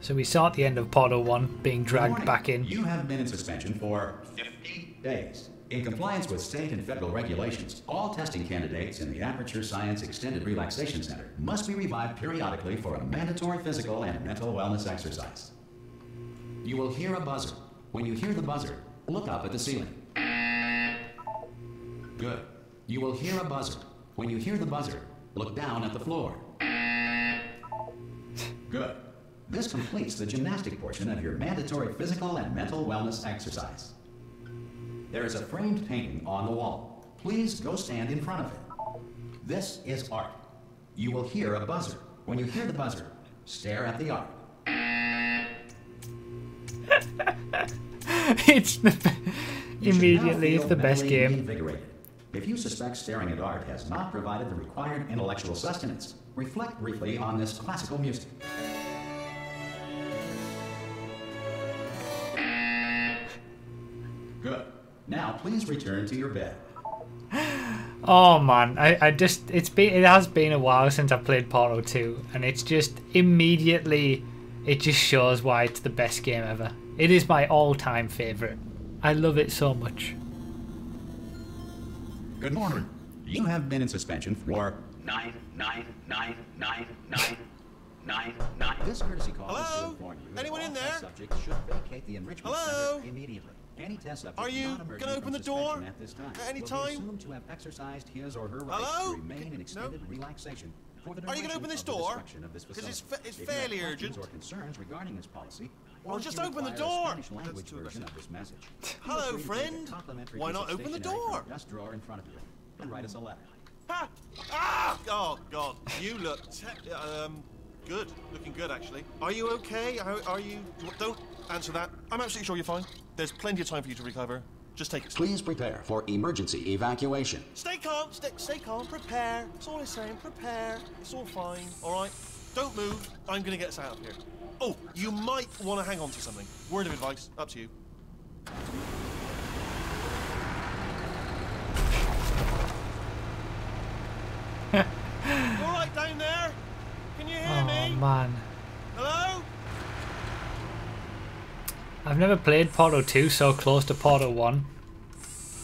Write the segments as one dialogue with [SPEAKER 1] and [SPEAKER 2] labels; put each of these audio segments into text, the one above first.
[SPEAKER 1] So we saw at the end of Portal 1 being dragged back in.
[SPEAKER 2] You have been in suspension for 50 days. In compliance with state and federal regulations, all testing candidates in the Aperture Science Extended Relaxation Center must be revived periodically for a mandatory physical and mental wellness exercise. You will hear a buzzer. When you hear the buzzer, look up at the ceiling. Good. You will hear a buzzer. When you hear the buzzer, look down at the floor. Good. This completes the gymnastic portion of your mandatory physical and mental wellness exercise. There is a framed painting on the wall. Please go stand in front of it. This is art. You will hear a buzzer. When you hear the buzzer, stare at the art.
[SPEAKER 1] It's immediately it's the best game.
[SPEAKER 2] Invigorated. If you suspect staring at art has not provided the required intellectual sustenance, reflect briefly on this classical music. Good. Now please return to your bed.
[SPEAKER 1] Oh man, it has been a while since I played Portal 2, and it's just immediately, it just shows why it's the best game ever. It is my all-time favourite. I love it so much.
[SPEAKER 2] Good morning. You have been in suspension for 9999999. This courtesy call is to inform you that
[SPEAKER 3] Anyone
[SPEAKER 2] all
[SPEAKER 3] in
[SPEAKER 2] test
[SPEAKER 3] there?
[SPEAKER 2] subjects should vacate the enrichment
[SPEAKER 3] Hello?
[SPEAKER 2] center immediately. Any test subject
[SPEAKER 3] Are you
[SPEAKER 2] not emerging
[SPEAKER 3] gonna open
[SPEAKER 2] from
[SPEAKER 3] the door
[SPEAKER 2] suspension at this time
[SPEAKER 3] at any
[SPEAKER 2] will
[SPEAKER 3] time?
[SPEAKER 2] be assumed to have exercised his or her rights
[SPEAKER 3] Hello?
[SPEAKER 2] to remain in extended relaxation for the
[SPEAKER 3] Are you gonna open this
[SPEAKER 2] duration of the
[SPEAKER 3] door?
[SPEAKER 2] destruction of this
[SPEAKER 3] 'Cause
[SPEAKER 2] facility.
[SPEAKER 3] it's
[SPEAKER 2] If you have
[SPEAKER 3] fairly
[SPEAKER 2] questions
[SPEAKER 3] urgent.
[SPEAKER 2] or concerns regarding this policy,
[SPEAKER 3] Well,
[SPEAKER 2] or
[SPEAKER 3] just
[SPEAKER 2] if you
[SPEAKER 3] open the
[SPEAKER 2] require a
[SPEAKER 3] door.
[SPEAKER 2] Spanish language
[SPEAKER 3] That's too
[SPEAKER 2] version
[SPEAKER 3] aggressive.
[SPEAKER 2] of this message.
[SPEAKER 3] Hello,
[SPEAKER 2] Feel free to take a
[SPEAKER 3] friend.
[SPEAKER 2] complimentary
[SPEAKER 3] Why
[SPEAKER 2] piece
[SPEAKER 3] not
[SPEAKER 2] of
[SPEAKER 3] open the
[SPEAKER 2] stationery
[SPEAKER 3] door?
[SPEAKER 2] from your desk drawer in front of you and write us a letter.
[SPEAKER 3] Ha! Ah! Oh God, you look good. Looking good, actually. Are you okay? Are you? Don't answer that. I'm absolutely sure you're fine. There's plenty of time for you to recover. Just take it.
[SPEAKER 2] Please prepare for emergency evacuation.
[SPEAKER 3] Stay calm. Stay calm. Prepare. That's all I'm saying. Prepare. It's all fine. All right. Don't move. I'm gonna get us out of here. Oh, you might want to hang on to something. Word of advice. Up to you. All right, down there. Can you hear
[SPEAKER 1] Oh
[SPEAKER 3] me?
[SPEAKER 1] man.
[SPEAKER 3] Hello?
[SPEAKER 1] I've never played Portal 2 so close to Portal 1.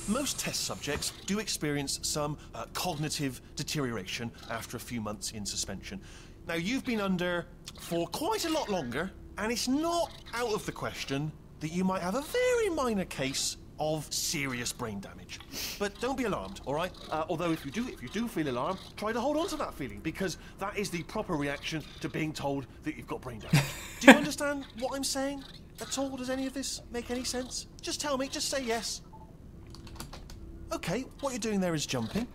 [SPEAKER 3] Most test subjects do experience some cognitive deterioration after a few months in suspension. Now, you've been under for quite a lot longer, and it's not out of the question that you might have a very minor case of serious brain damage. But don't be alarmed, all right? Although if you do feel alarmed, try to hold on to that feeling, because that is the proper reaction to being told that you've got brain damage. Do you understand what I'm saying at all? Does any of this make any sense? Just tell me, just say yes. Okay, what you're doing there is jumping.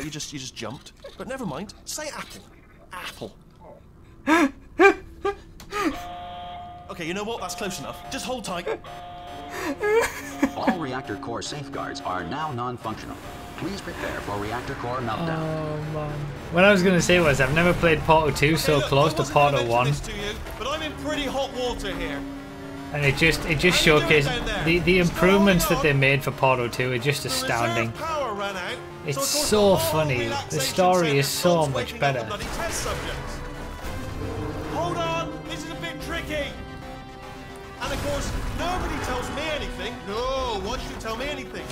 [SPEAKER 3] You just jumped. But never mind. Say apple. Apple. Okay, you know what? That's close enough. Just hold tight.
[SPEAKER 2] All reactor core safeguards are now non-functional. Please prepare for reactor core meltdown.
[SPEAKER 1] Oh man. What I was going to say was I've never played Portal 2 so
[SPEAKER 3] Look,
[SPEAKER 1] close
[SPEAKER 3] I
[SPEAKER 1] to
[SPEAKER 3] wasn't gonna
[SPEAKER 1] Portal
[SPEAKER 3] mention
[SPEAKER 1] 1.
[SPEAKER 3] this to you, but I'm in pretty hot water here.
[SPEAKER 1] And it just showcased the improvements that they made for Portal 2 are just astounding.
[SPEAKER 3] The reserve power ran out,
[SPEAKER 1] It's
[SPEAKER 3] of course
[SPEAKER 1] so
[SPEAKER 3] the whole
[SPEAKER 1] funny. The
[SPEAKER 3] relaxation
[SPEAKER 1] story
[SPEAKER 3] centre
[SPEAKER 1] is so
[SPEAKER 3] stops
[SPEAKER 1] much
[SPEAKER 3] waking up
[SPEAKER 1] better.
[SPEAKER 3] the bloody test subjects. Hold on, this is a bit tricky. And of course, nobody tells me anything. No, why should you tell me anything?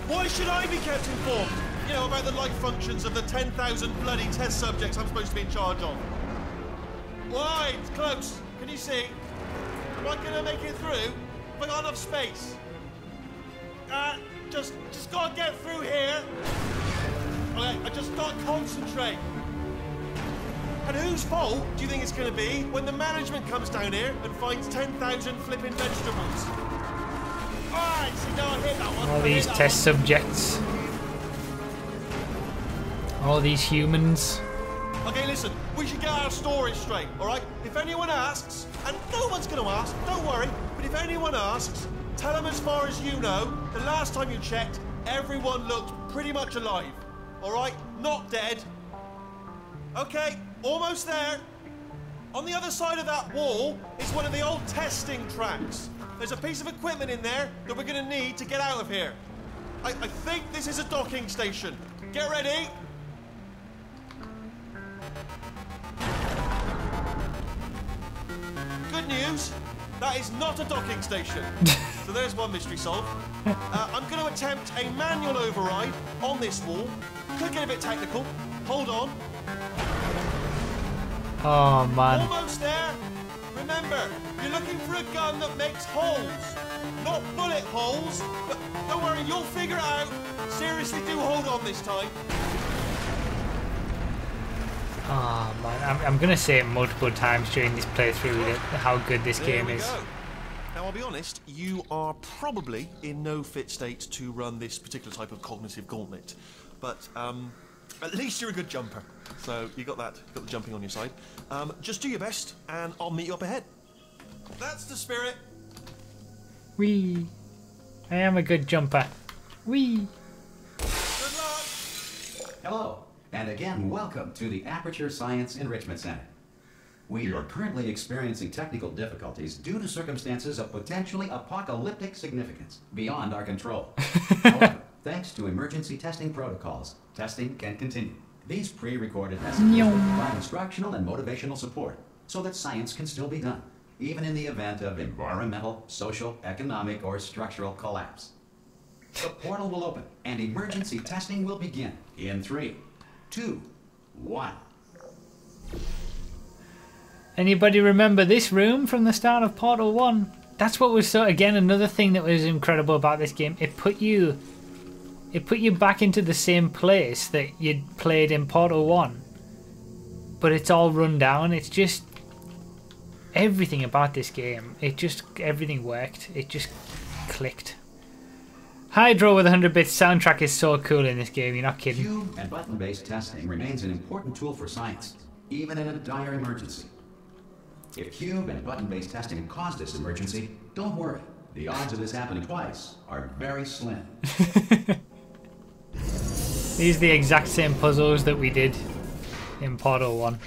[SPEAKER 3] Why should I be kept informed? You know, about the life functions of the 10,000 bloody test subjects I'm supposed to be in charge of. Why? It's close. Can you see? Am I gonna make it through? Have I got enough space? Just gotta get through here. Okay, I just gotta concentrate. And whose fault do you think it's gonna be when the management comes down here and finds 10,000 flipping vegetables? Alright, see now I hit that one.
[SPEAKER 1] All these test subjects. All these humans.
[SPEAKER 3] Okay, listen, we should get our story straight, alright? If anyone asks, and no one's gonna ask, don't worry, but if anyone asks, tell them as far as you know, the last time you checked, everyone looked pretty much alive. Alright? Not dead. Okay, almost there. On the other side of that wall is one of the old testing tracks. There's a piece of equipment in there that we're gonna need to get out of here. I think this is a docking station. Get ready. good news. That is not a docking station. So there's one mystery solved. I'm going to attempt a manual override on this wall. Could get a bit technical. Hold on.
[SPEAKER 1] Oh man.
[SPEAKER 3] Almost there. Remember, you're looking for a gun that makes holes. Not bullet holes. But don't worry, you'll figure it out. Seriously, do hold on this time.
[SPEAKER 1] Oh man, I'm gonna say it multiple times during this playthrough how good this game is.
[SPEAKER 3] Go. Now I'll be honest, you are probably in no fit state to run this particular type of cognitive gauntlet, but at least you're a good jumper. So you got that, got the jumping on your side. Just do your best, and I'll meet you up ahead. That's the spirit.
[SPEAKER 1] Wee. I am a good jumper. Wee.
[SPEAKER 3] Good luck.
[SPEAKER 2] Hello, and again, welcome to the Aperture Science Enrichment Center. We are currently experiencing technical difficulties due to circumstances of potentially apocalyptic significance beyond our control. However, thanks to emergency testing protocols, testing can continue. These pre-recorded messages will provide instructional and motivational support so that science can still be done, even in the event of environmental, social, economic, or structural collapse. The portal will open, and emergency testing will begin in 3, 2, 1.
[SPEAKER 1] Anybody remember this room from the start of Portal 1? That's what was again another thing that was incredible about this game. It put you back into the same place that you'd played in Portal 1. But it's all run down. It's just everything about this game. Everything worked. It just clicked. Hydro with 100 bits soundtrack is so cool in this game, you're not kidding.
[SPEAKER 2] Cube and button-based testing remains an important tool for science, even in a dire emergency. If cube and button-based testing caused this emergency, don't worry. The odds of this happening twice are very slim.
[SPEAKER 1] These are the exact same puzzles that we did in Portal 1.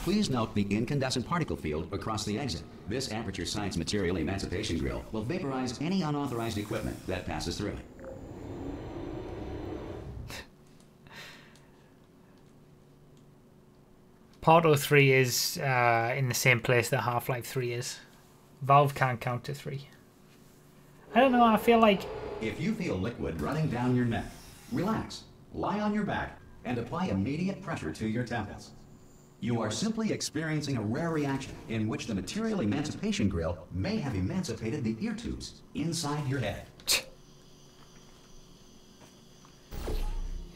[SPEAKER 2] Please note the incandescent particle field across the exit. This Aperture Science Material Emancipation Grill will vaporize any unauthorized equipment that passes through it.
[SPEAKER 1] Portal 3 is in the same place that Half-Life 3 is. Valve can't count to 3. I don't know, I feel like...
[SPEAKER 2] If you feel liquid running down your neck, relax, lie on your back, and apply immediate pressure to your temples. You are simply experiencing a rare reaction in which the Material Emancipation Grill may have emancipated the ear tubes inside your head.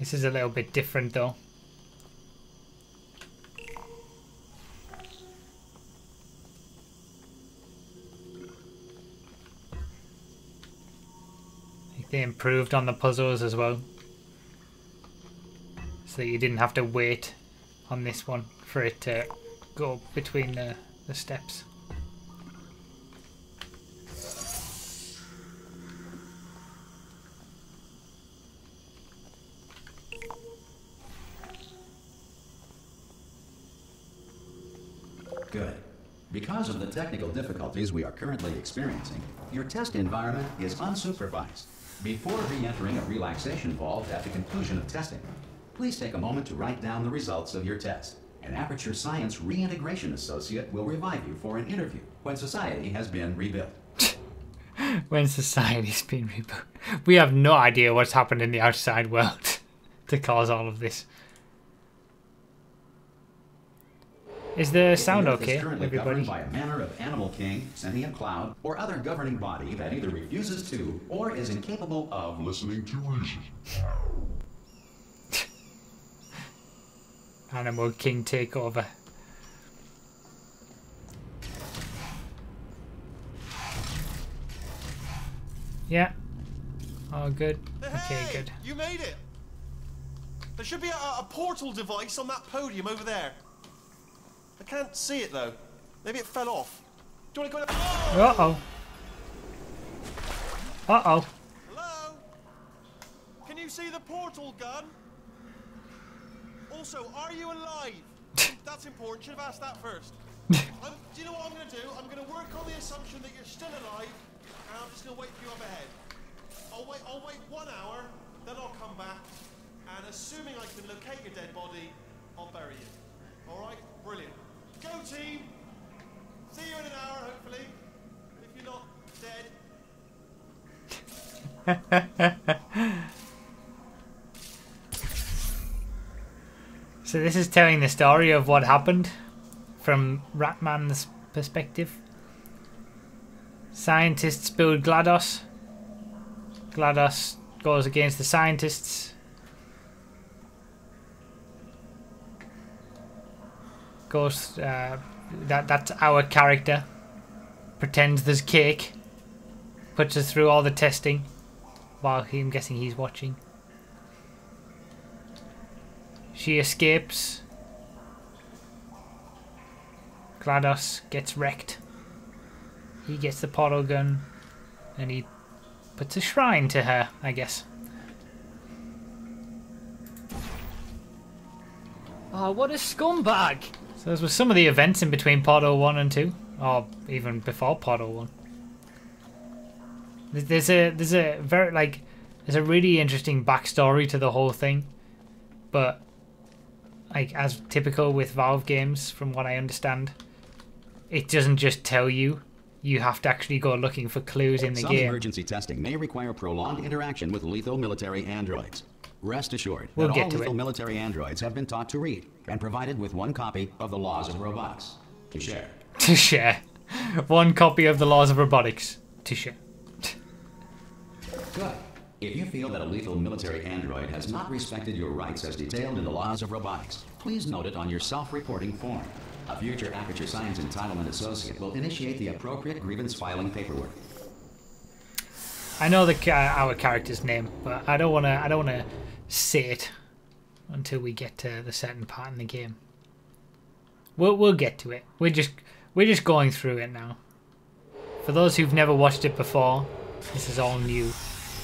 [SPEAKER 1] This is a little bit different though. They improved on the puzzles as well, so you didn't have to wait on this one for it to go between the steps.
[SPEAKER 2] Good. Because of the technical difficulties we are currently experiencing, your test environment is unsupervised. Before re-entering a relaxation vault at the conclusion of testing, please take a moment to write down the results of your test. An Aperture Science Reintegration Associate will revive you for an interview when society has been rebuilt.
[SPEAKER 1] When society's been rebuilt. We have no idea what's happened in the outside world to cause all of this. Is the sound okay,
[SPEAKER 2] currently
[SPEAKER 1] everybody?
[SPEAKER 2] Governed by a manner of animal king, sentient cloud, or other governing body that either refuses to or is incapable of listening to reason.
[SPEAKER 1] Animal King takeover. Yeah. Oh, good. Okay,
[SPEAKER 3] Hey,
[SPEAKER 1] good.
[SPEAKER 3] you made it. There should be a portal device on that podium over there. I can't see it though. Maybe it fell off. Do you want to go?
[SPEAKER 1] Uh-oh. Uh-oh.
[SPEAKER 3] Hello? Can you see the portal gun? Also, are you alive? That's important. Should have asked that first. Do you know what I'm going to do? I'm going to work on the assumption that you're still alive, and I'm just going to wait for you up ahead. I'll wait 1 hour, then I'll come back, and assuming I can locate your dead body, I'll bury you. All right? Brilliant. Go team. See you in an hour.
[SPEAKER 1] So this is telling the story of what happened from Ratman's perspective. Scientists build GLaDOS. GLaDOS goes against the scientists. Goes, that's our character. Pretends there's cake. Puts us through all the testing. While I'm guessing he's watching. She escapes. GLaDOS gets wrecked. He gets the portal gun. And he puts a shrine to her, I guess. Oh, what a scumbag! So those were some of the events in between Portal 1 and 2. Or even before Portal 1. There's a really interesting backstory to the whole thing. But like as typical with Valve games, from what I understand, it doesn't just tell you. You have to actually go looking for clues in the game.
[SPEAKER 2] Some emergency testing may require prolonged interaction with lethal military androids. Rest assured that all lethal military androids have been taught to read and provided with one copy of the Laws of Robotics to share.
[SPEAKER 1] To share. One copy of the Laws of Robotics to share.
[SPEAKER 2] Good. If you feel that a lethal military android has not respected your rights as detailed in the Laws of Robotics, please note it on your self-reporting form. A future Aperture Science Entitlement Associate will initiate the appropriate grievance filing paperwork.
[SPEAKER 1] I know our character's name, but I don't wanna say it until we get to the certain part in the game. We'll get to it. We're just going through it now. For those who've never watched it before, this is all new.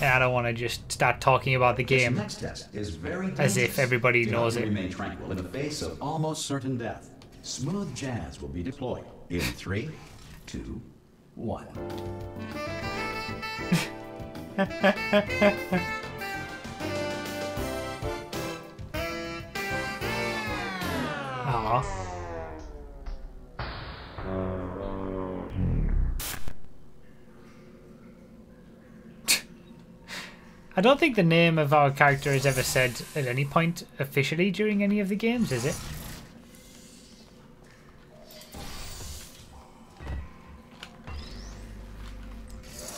[SPEAKER 1] And I don't want to just start talking about the game
[SPEAKER 2] this next test is very
[SPEAKER 1] as if everybody knows it.
[SPEAKER 2] Remain tranquil in the face of almost certain death. Smooth jazz will be deployed in 3, 2, 1.
[SPEAKER 1] Aww. I don't think the name of our character is ever said at any point officially during any of the games, is it?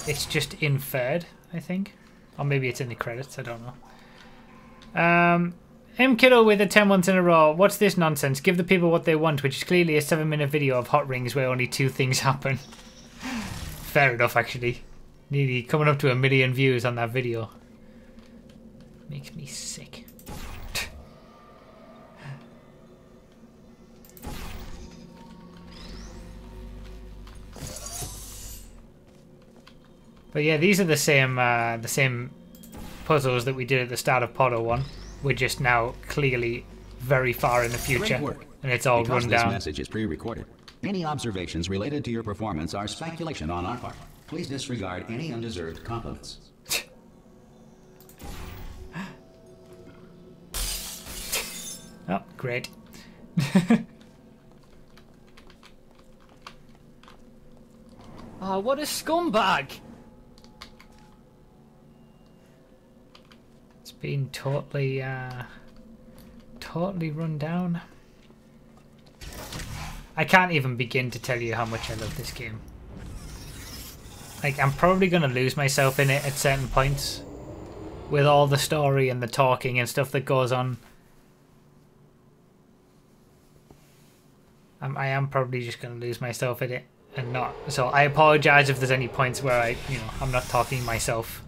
[SPEAKER 1] It's just inferred, I think. Or maybe it's in the credits, I don't know. M Kiddo with a 10 months in a row. What's this nonsense? Give the people what they want, which is clearly a 7-minute video of hot rings where only 2 things happen. Fair enough, actually. Nearly coming up to 1 million views on that video. Makes me sick. But yeah, these are the same puzzles that we did at the start of Portal 1. We're just now clearly very far in the future, and it's all run down.
[SPEAKER 2] Because this message is pre-recorded, any observations related to your performance are speculation on our part. Please disregard any undeserved compliments.
[SPEAKER 1] Oh, great. Oh, what a scumbag! It's been totally run down. I can't even begin to tell you how much I love this game. Like, I'm probably going to lose myself in it at certain points. With all the story and the talking and stuff that goes on. I am probably just going to lose myself in it and not. So I apologize if there's any points where I'm not talking myself.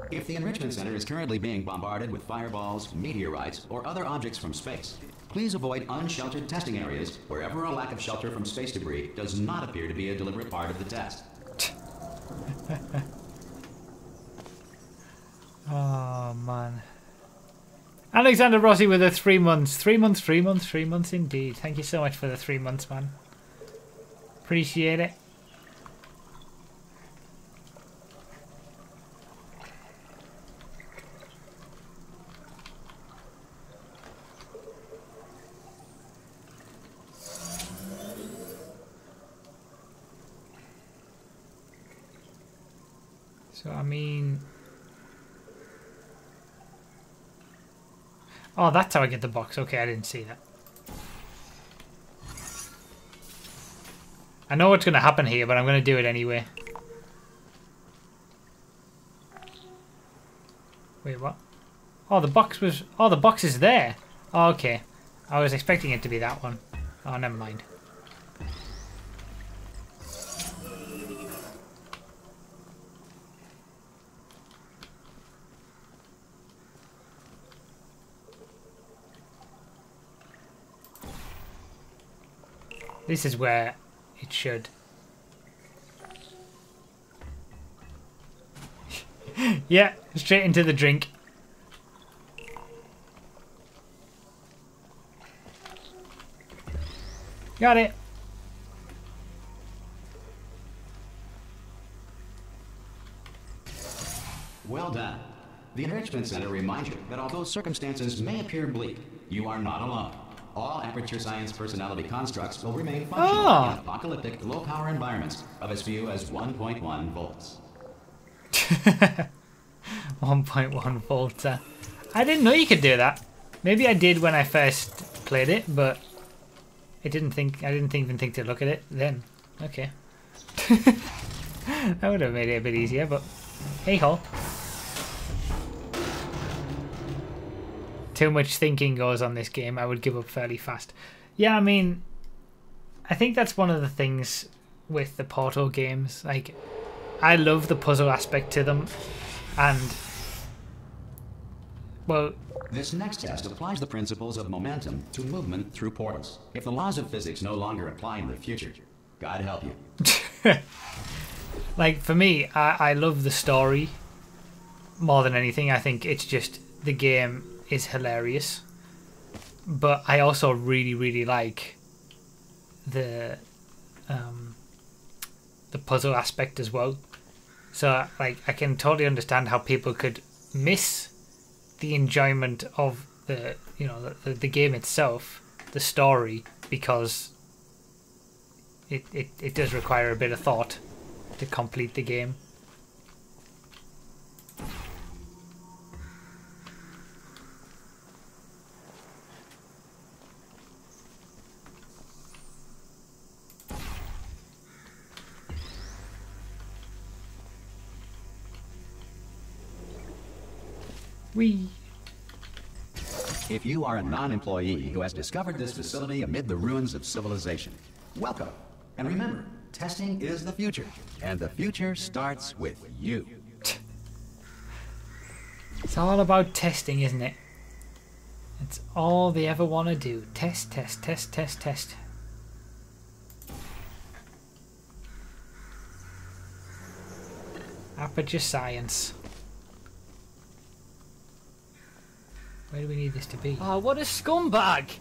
[SPEAKER 2] If the Enrichment Center is currently being bombarded with fireballs, meteorites, or other objects from space, please avoid unsheltered testing areas wherever a lack of shelter from space debris does not appear to be a deliberate part of the test.
[SPEAKER 1] Oh, man. Alexander Rossi with the 3 months. 3 months, 3 months, 3 months indeed. Thank you so much for the 3 months, man. Appreciate it. So, I mean... Oh, that's how I get the box. Okay, I didn't see that. I know what's going to happen here, but I'm going to do it anyway. Wait, what? Oh, the box was... Oh, the box is there. Oh, okay. I was expecting it to be that one. Oh, never mind. This is where it should. Yeah, straight into the drink. Got it.
[SPEAKER 2] Well done. The Enrichment Center reminds you that although circumstances may appear bleak, you are not alone. All Aperture Science personality constructs will remain functional in apocalyptic, low-power environments of as few as 1.1 volts.
[SPEAKER 1] 1.1 volts. I didn't know you could do that. Maybe I did when I first played it, but I didn't even think to look at it then. Okay. That would have made it a bit easier, but hey ho. Too much thinking goes on this game. I would give up fairly fast. Yeah, I mean, I think that's one of the things with the Portal games. Like, I love the puzzle aspect to them, and well,
[SPEAKER 2] this next test applies the principles of momentum to movement through portals. If the laws of physics no longer apply in the future, God help you.
[SPEAKER 1] Like, for me, I love the story more than anything. I think it's just the game is hilarious, but I also really like the puzzle aspect as well. So, like, I can totally understand how people could miss the enjoyment of the game itself, the story, because it does require a bit of thought to complete the game. Whee!
[SPEAKER 2] If you are a non-employee who has discovered this facility amid the ruins of civilization, welcome. And remember, testing is the future, and the future starts with you.
[SPEAKER 1] It's all about testing, isn't it? It's all they ever want to do. Test, test, test, test, test. Aperture Science. Where do we need this to be?
[SPEAKER 4] Oh, what a scumbag!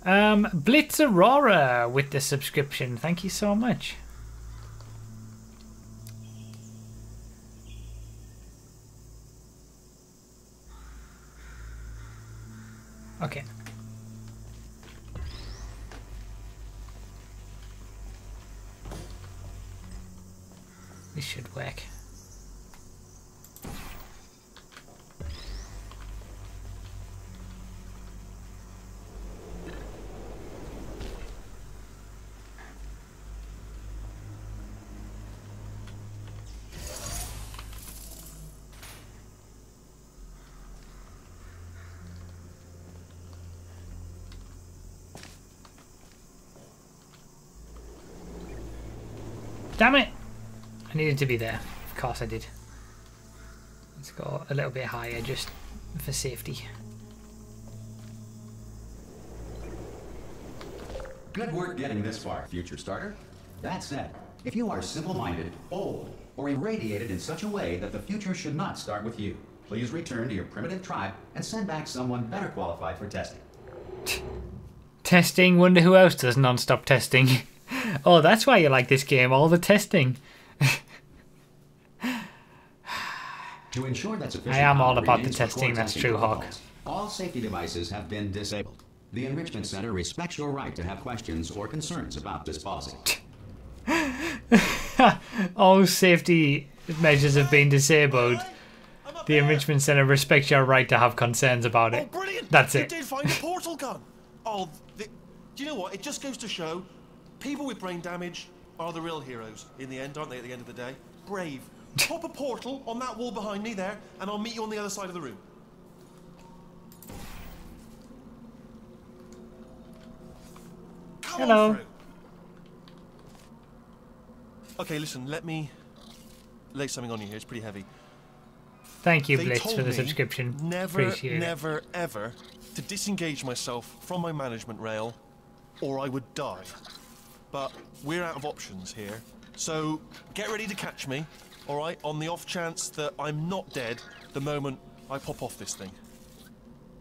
[SPEAKER 1] Blitz Aurora with the subscription. Thank you so much. Okay. This should work. Damn it! I needed to be there. Of course I did. Let's go a little bit higher just for safety.
[SPEAKER 2] Good work getting this far, future starter. That said, if you are simple-minded, old, or irradiated in such a way that the future should not start with you, please return to your primitive tribe and send back someone better qualified for testing.
[SPEAKER 1] Testing? Wonder who else does non-stop testing. Oh, that's why you like this game, all the testing.
[SPEAKER 2] To ensure that sufficient
[SPEAKER 1] I am all
[SPEAKER 2] power
[SPEAKER 1] about the
[SPEAKER 2] remains for
[SPEAKER 1] testing,
[SPEAKER 2] core
[SPEAKER 1] that's
[SPEAKER 2] testing
[SPEAKER 1] true, Hawk.
[SPEAKER 2] protocols, all safety devices have been disabled. The Enrichment Center respects your right to have questions or concerns about this policy.
[SPEAKER 1] All safety measures have been disabled. The Enrichment Centre respects your right to have concerns about it.
[SPEAKER 3] Oh, brilliant!
[SPEAKER 1] That's
[SPEAKER 3] You
[SPEAKER 1] it.
[SPEAKER 3] did find a portal gun. Oh, do you know what? It just goes to show, people with brain damage are the real heroes in the end, aren't they? At the end of the day, brave. Pop a portal on that wall behind me there, and I'll meet you on the other side of the room. Come
[SPEAKER 1] Hello.
[SPEAKER 3] on through. Okay, listen. Let me lay something on you here. It's pretty heavy.
[SPEAKER 1] Thank you,
[SPEAKER 3] They
[SPEAKER 1] Blitz,
[SPEAKER 3] told
[SPEAKER 1] for the
[SPEAKER 3] me
[SPEAKER 1] subscription.
[SPEAKER 3] Never,
[SPEAKER 1] Appreciate it.
[SPEAKER 3] never, ever to disengage myself from my management rail, or I would die. But we're out of options here, so get ready to catch me, all right? On the off chance that I'm not dead the moment I pop off this thing.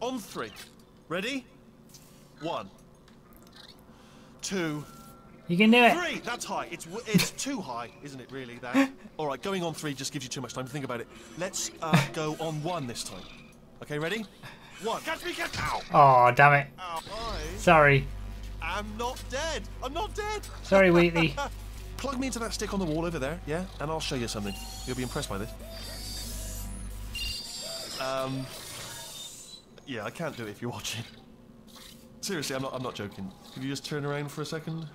[SPEAKER 3] On 3. Ready? 1, 2,
[SPEAKER 1] You can do it.
[SPEAKER 3] 3. That's high. It's too high, isn't it? Really? That. All right. Going on 3 just gives you too much time to think about it. Let's go on 1 this time. Okay. Ready? 1. Catch me! Catch! Ow!
[SPEAKER 1] Oh, damn it.
[SPEAKER 3] Ow!
[SPEAKER 1] Sorry.
[SPEAKER 3] I'm not dead. I'm not dead.
[SPEAKER 1] Sorry, Wheatley.
[SPEAKER 3] Plug me into that stick on the wall over there, yeah, and I'll show you something. You'll be impressed by this. Yeah, I can't do it if you're watching. Seriously, I'm not joking. Can you just turn around for a second?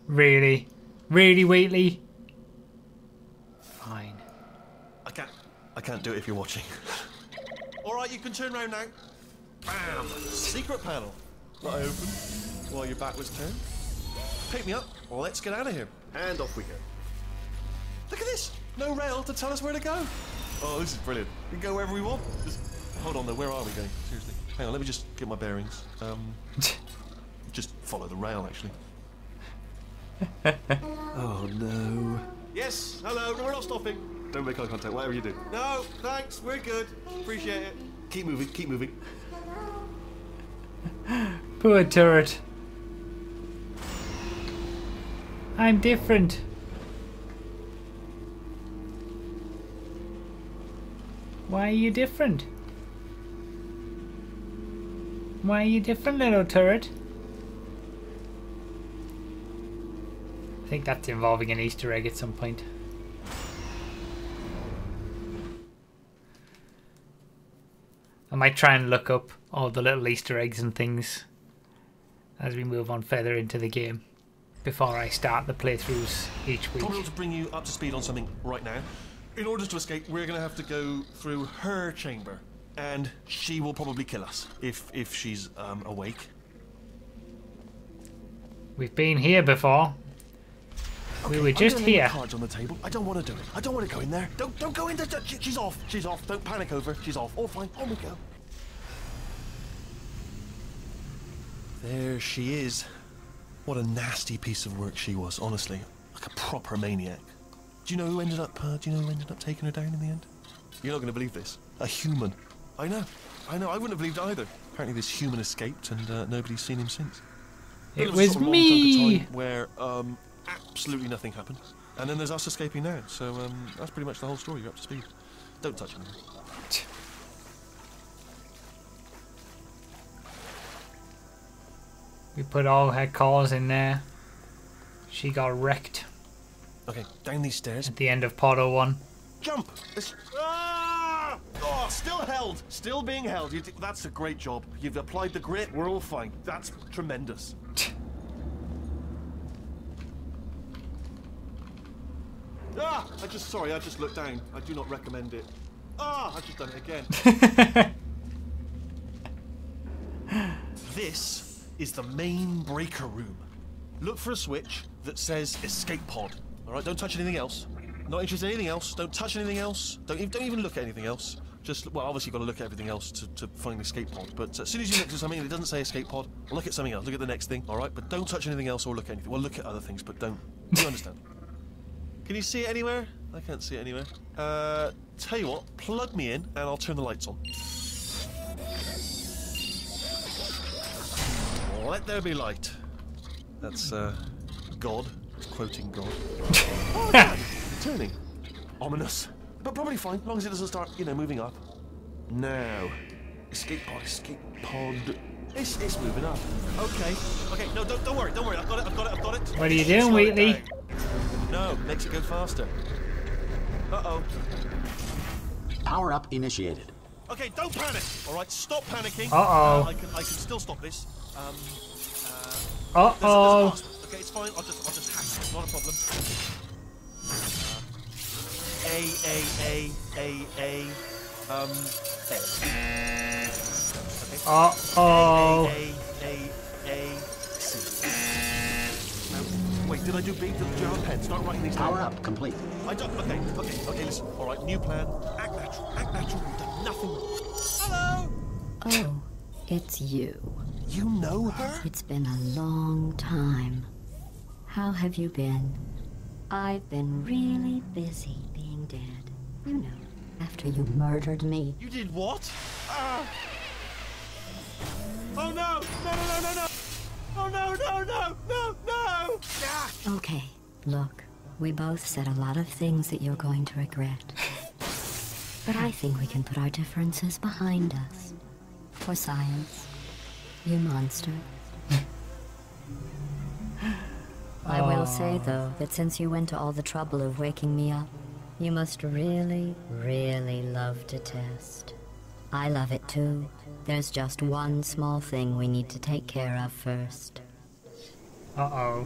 [SPEAKER 1] Really? Really, Wheatley? Fine.
[SPEAKER 3] I can't do it if you're watching. All right, you can turn around now. Bam! Secret panel. Not open while your back was turned. Pick me up. Let's get out of here. And off we go. Look at this. No rail to tell us where to go. Oh, this is brilliant. We can go wherever we want. Just hold on though. Where are we going? Seriously. Hang on. Let me just get my bearings. Just follow the rail, actually. Oh no. Yes. Hello. No, we're not stopping. Don't make eye contact. Whatever you do. No. Thanks. We're good. Appreciate it. Keep moving. Keep moving.
[SPEAKER 1] Poor turret. I'm different. Why are you different? Why are you different, little turret? I think that's involving an Easter egg at some point. I might try and look up all the little Easter eggs and things as we move on further into the game before I start the playthroughs each week.
[SPEAKER 3] Probably to bring you up to speed on something right now. In order to escape, we're going to have to go through her chamber, and she will probably kill us if she's awake.
[SPEAKER 1] We've been here before.
[SPEAKER 3] Okay,
[SPEAKER 1] we were just here.
[SPEAKER 3] Cards on the table. I don't want to do it. I don't want to go in there. Don't go in there. She's off. She's off. Don't panic over. She's off. All fine. On we go. There she is. What a nasty piece of work she was. Honestly, like a proper maniac. Do you know who ended up? Taking her down in the end? You're not going to believe this. A human. I know. I wouldn't have believed either. Apparently, this human escaped, and nobody's seen him since.
[SPEAKER 1] It
[SPEAKER 3] was
[SPEAKER 1] was
[SPEAKER 3] sort of a long
[SPEAKER 1] me.
[SPEAKER 3] chunk of time where absolutely nothing happened, and then there's us escaping now. So that's pretty much the whole story. You're up to speed. Don't touch anything.
[SPEAKER 1] We put all her cores in there. She got wrecked
[SPEAKER 3] Okay, down these stairs.
[SPEAKER 1] at the end of Portal 1.
[SPEAKER 3] Jump! Ah! Oh, still held. Still being held. That's a great job. You've applied the grit. We're all fine. That's tremendous. Ah! I just looked down. I do not recommend it. Ah! I've just done it again. This is the main breaker room. Look for a switch that says escape pod. All right, don't touch anything else. Not interested in anything else. Don't touch anything else. Don't even look at anything else. Just, well, obviously you've got to look at everything else to find the escape pod. But as soon as you look at something and it doesn't say escape pod, look at something else. Look at the next thing, all right? But don't touch anything else or look at anything. Well, look at other things, but don't. You understand? Can you see it anywhere? I can't see it anywhere. Tell you what, plug me in and I'll turn the lights on. Let there be light. That's, God. It's quoting God. Oh, yeah. Turning. Ominous. But probably fine, as long as it doesn't start, moving up. Now. Escape pod, escape pod. It's moving up. Okay. Okay, no, don't worry. I've got it.
[SPEAKER 1] What are you doing, Wheatley?
[SPEAKER 3] No, Makes it go faster. Uh-oh.
[SPEAKER 2] Power up initiated.
[SPEAKER 3] Okay, don't panic. All right, stop panicking.
[SPEAKER 1] Uh-oh.
[SPEAKER 3] I can still stop this.
[SPEAKER 1] Uh-oh.
[SPEAKER 3] There's a password. Okay, it's fine. I'll just hack it. Not a problem. A. Okay.
[SPEAKER 1] Uh-oh.
[SPEAKER 3] A, C. Wait, did I do B? Did you have a pen? Start writing these down.
[SPEAKER 2] Power up complete.
[SPEAKER 3] I don't. Okay, listen. All right, new plan. Act natural. We've done nothing wrong. Hello!
[SPEAKER 4] Oh, it's you.
[SPEAKER 3] You know her?
[SPEAKER 4] It's been a long time. How have you been? I've been really busy being dead. You know, after you murdered me.
[SPEAKER 3] You did what? Oh no! No! Oh no! Ah!
[SPEAKER 4] Okay, look, we both said a lot of things that you're going to regret. But I think we can put our differences behind us. For science, you monster. I will say, though, that since you went to all the trouble of waking me up, you must really, really love to test. I love it too. There's just one small thing we need to take care of first.
[SPEAKER 1] Uh-oh.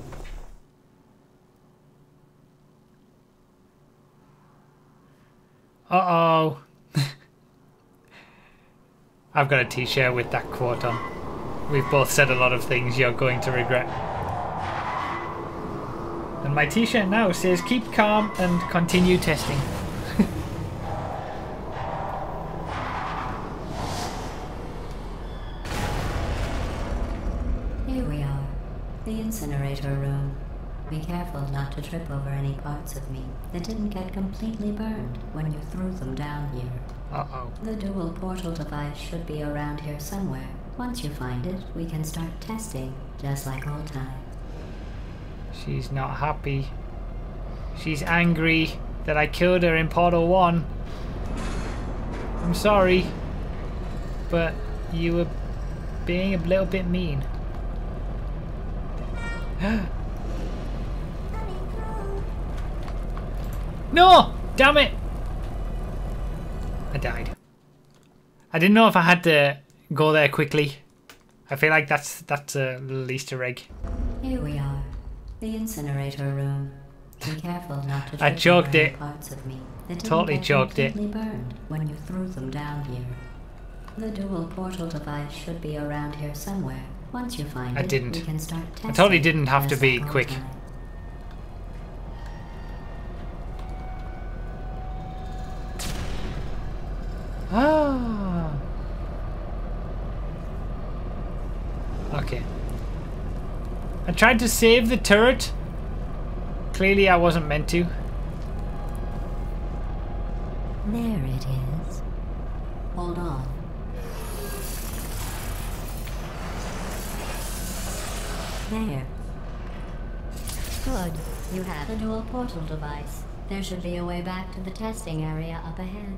[SPEAKER 1] Uh-oh. I've got a t-shirt with that quote on. We've both said a lot of things you're going to regret. And my t-shirt now says keep calm and continue testing.
[SPEAKER 4] Here we are, the incinerator room. Be careful not to trip over any parts of me that didn't get completely burned when you threw them down here.
[SPEAKER 1] Uh-oh.
[SPEAKER 4] The dual portal device should be around here somewhere. Once you find it, we can start testing, just like old times.
[SPEAKER 1] She's not happy. She's angry that I killed her in Portal 1. I'm sorry, but you were being a little bit mean. No! Damn it! I died. I didn't know if I had to go there quickly. I feel like that's a little Easter egg.
[SPEAKER 4] Here we are, the incinerator room. Be careful not to
[SPEAKER 1] I
[SPEAKER 4] trip
[SPEAKER 1] choked
[SPEAKER 4] over any
[SPEAKER 1] it.
[SPEAKER 4] parts of me that didn't
[SPEAKER 1] Totally
[SPEAKER 4] get
[SPEAKER 1] choked it.
[SPEAKER 4] completely burned when you threw them down here. The dual portal device should be around here somewhere. Once you find
[SPEAKER 1] I
[SPEAKER 4] it,
[SPEAKER 1] didn't.
[SPEAKER 4] we can start testing.
[SPEAKER 1] I totally didn't have to
[SPEAKER 4] just
[SPEAKER 1] be
[SPEAKER 4] like old
[SPEAKER 1] quick.
[SPEAKER 4] times.
[SPEAKER 1] Ah. Okay. I tried to save the turret. Clearly I wasn't meant to.
[SPEAKER 4] There it is. Hold on. There. Good. You have a dual portal device. There should be a way back to the testing area up ahead.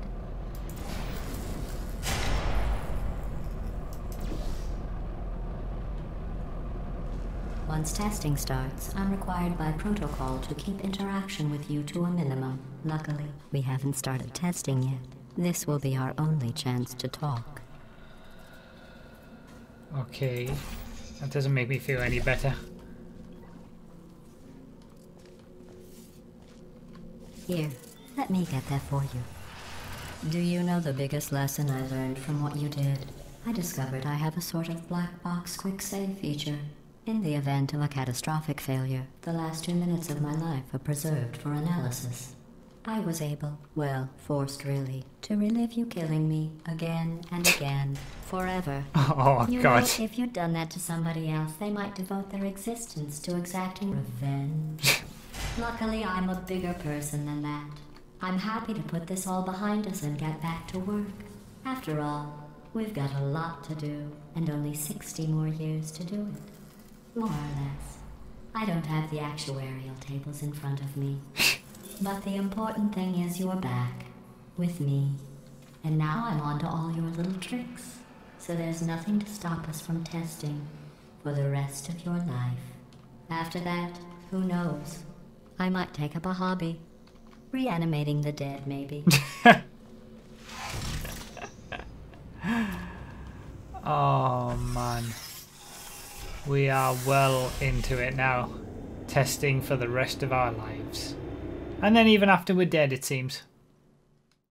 [SPEAKER 4] Once testing starts, I'm required by protocol to keep interaction with you to a minimum. Luckily, we haven't started testing yet. This will be our only chance to talk.
[SPEAKER 1] Okay. That doesn't make me feel any better.
[SPEAKER 4] Here, let me get that for you. Do you know the biggest lesson I learned from what you did? I discovered I have a sort of black box quick save feature. In the event of a catastrophic failure, the last 2 minutes of my life are preserved for analysis. I was able, well, forced really, to relive you killing me again and again, forever.
[SPEAKER 1] Oh,
[SPEAKER 4] You
[SPEAKER 1] God.
[SPEAKER 4] know, if you'd done that to somebody else, they might devote their existence to exacting revenge. Luckily, I'm a bigger person than that. I'm happy to put this all behind us and get back to work. After all, we've got a lot to do, and only 60 more years to do it. More or less. I don't have the actuarial tables in front of me. But the important thing is you're back. With me. And now I'm on to all your little tricks. So there's nothing to stop us from testing for the rest of your life. After that, who knows? I might take up a hobby. Reanimating the dead, maybe.
[SPEAKER 1] Oh man. We are well into it now. Testing for the rest of our lives. And then even after we're dead, it seems.